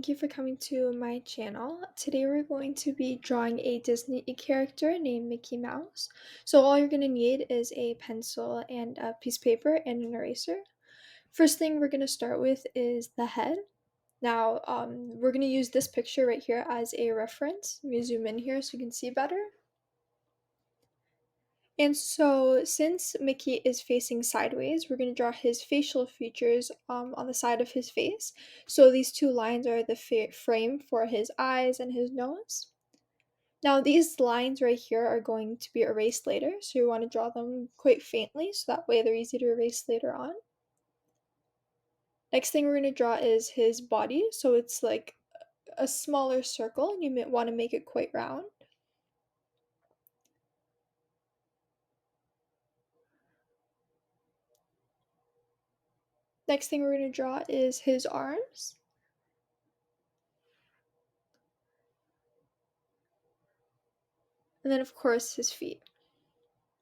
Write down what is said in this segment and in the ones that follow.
thank you for coming to my channel. Today we're going to be drawing a Disney character named Mickey Mouse. So all you're going to need is a pencil and a piece of paper and an eraser. First thing we're going to start with is the head. Now we're going to use this picture right here as a reference. Let me zoom in here so you can see better. And so, since Mickey is facing sideways, we're going to draw his facial features on the side of his face. So, these two lines are the frame for his eyes and his nose. Now, these lines right here are going to be erased later, so you want to draw them quite faintly, so that way they're easy to erase later on. Next thing we're going to draw is his body, so it's like a smaller circle, and you might want to make it quite round. Next thing we're going to draw is his arms. And then, of course, his feet.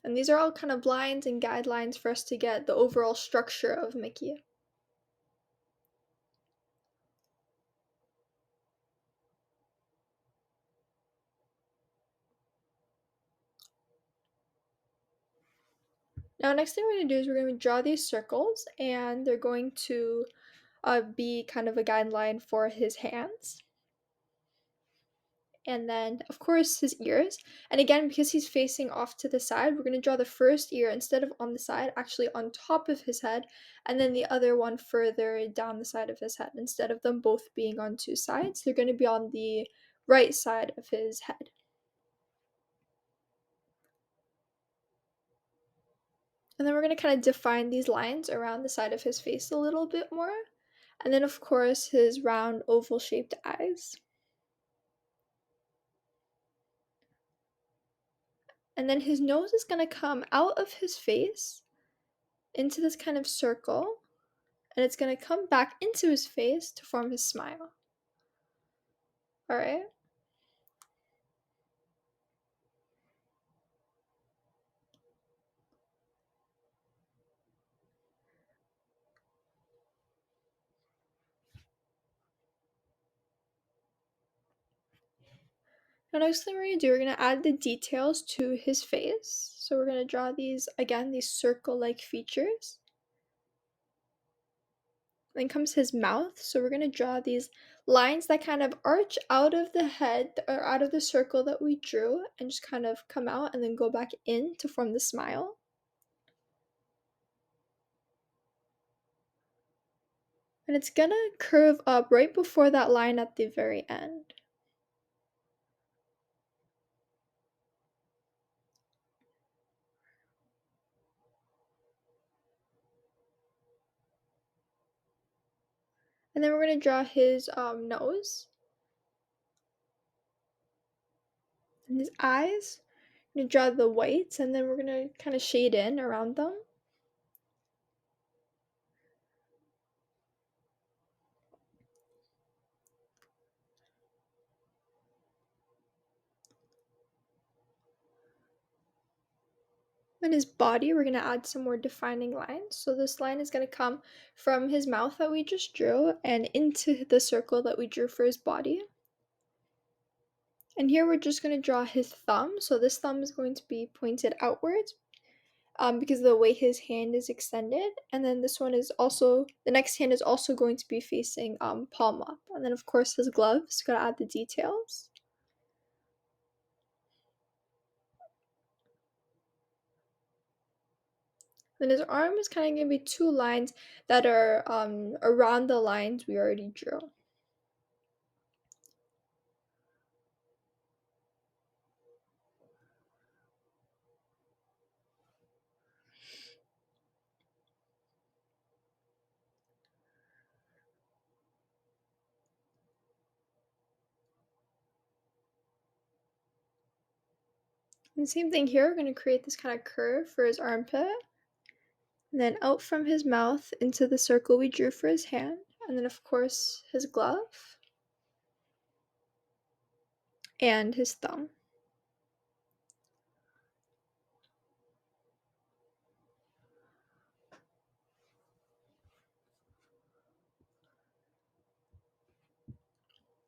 And these are all kind of lines and guidelines for us to get the overall structure of Mickey. Now, next thing we're going to do is we're going to draw these circles, and they're going to be kind of a guideline for his hands. And then, of course, his ears. And again, because he's facing off to the side, we're going to draw the first ear instead of on the side, actually on top of his head, and then the other one further down the side of his head. Instead of them both being on two sides, they're going to be on the right side of his head. And then we're going to kind of define these lines around the side of his face a little bit more. And then, of course, his round oval-shaped eyes. And then his nose is going to come out of his face into this kind of circle. And it's going to come back into his face to form his smile. All right? Now, next thing we're going to do, we're going to add the details to his face. So we're going to draw these, again, these circle-like features. Then comes his mouth. So we're going to draw these lines that kind of arch out of the head or out of the circle that we drew and just kind of come out and then go back in to form the smile. And it's going to curve up right before that line at the very end. And then we're going to draw his nose and his eyes. I'm going to draw the whites, and then we're going to kind of shade in around them. Then his body, we're going to add some more defining lines. So this line is going to come from his mouth that we just drew and into the circle that we drew for his body. And here we're just going to draw his thumb. So this thumb is going to be pointed outwards because of the way his hand is extended. And then this one is also, the next hand is also going to be facing palm up. And then of course his gloves, got to add the details. Then his arm is kind of going to be two lines that are around the lines we already drew. And same thing here, we're going to create this kind of curve for his armpit. And then out from his mouth into the circle we drew for his hand. And then of course his glove. And his thumb.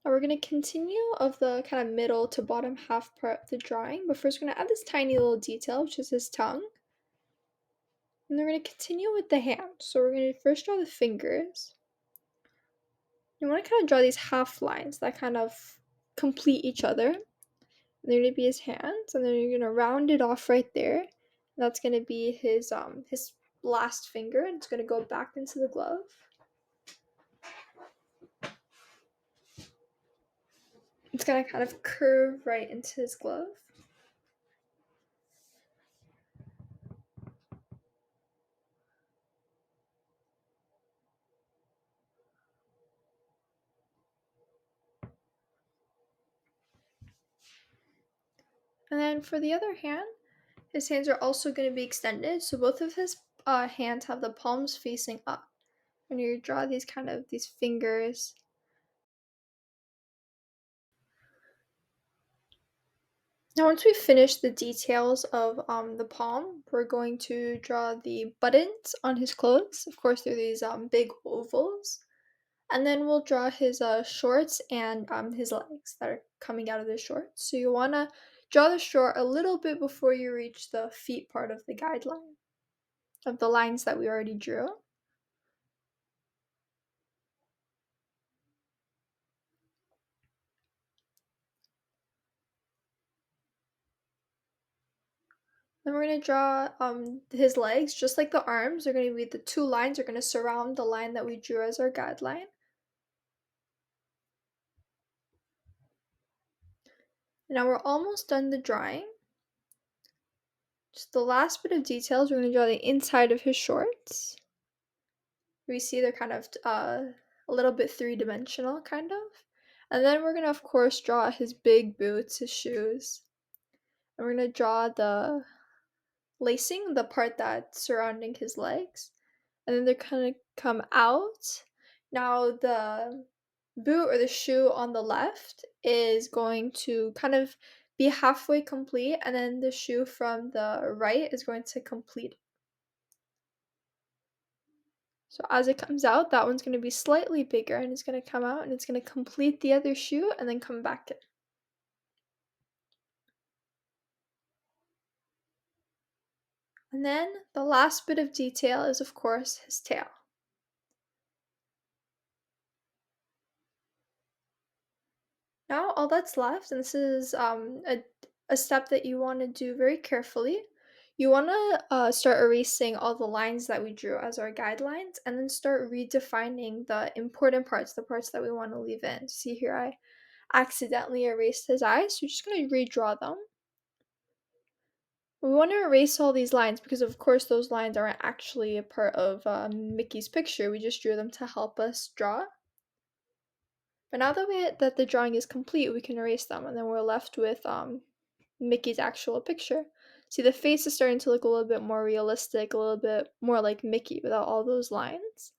Now we're going to continue of the kind of middle to bottom half part of the drawing, but first we're going to add this tiny little detail, which is his tongue. And then we're going to continue with the hand. So we're going to first draw the fingers. You want to kind of draw these half lines that kind of complete each other. And they're going to be his hands, and then you're going to round it off right there. That's going to be his last finger, and it's going to go back into the glove. It's going to kind of curve right into his glove. And then for the other hand, his hands are also going to be extended, so both of his hands have the palms facing up. When you draw these fingers. Now once we finish the details of the palm, we're going to draw the buttons on his clothes. Of course, they're these big ovals. And then we'll draw his shorts and his legs that are coming out of the shorts. So you want to draw the short a little bit before you reach the feet part of the guideline, of the lines that we already drew. Then we're going to draw his legs, just like the arms. They're going to be the two lines are going to surround the line that we drew as our guideline. Now we're almost done the drawing. Just the last bit of details, we're going to draw the inside of his shorts. We see they're kind of a little bit three-dimensional, kind of. And then we're going to, of course, draw his big boots, his shoes. And we're going to draw the lacing, the part that's surrounding his legs. And then they're going to come out. Now the boot or the shoe on the left is going to kind of be halfway complete, and then the shoe from the right is going to complete it. So as it comes out, that one's going to be slightly bigger, and it's going to come out and it's going to complete the other shoe and then come back in. And then the last bit of detail is, of course, his tail. Now all that's left, and this is a step that you want to do very carefully. You want to start erasing all the lines that we drew as our guidelines, and then start redefining the important parts, the parts that we want to leave in. See here, I accidentally erased his eyes, so we're just going to redraw them. We want to erase all these lines because, of course, those lines aren't actually a part of Mickey's picture. We just drew them to help us draw. But now that the drawing is complete, we can erase them, and then we're left with Mickey's actual picture. See, the face is starting to look a little bit more realistic, a little bit more like Mickey without all those lines.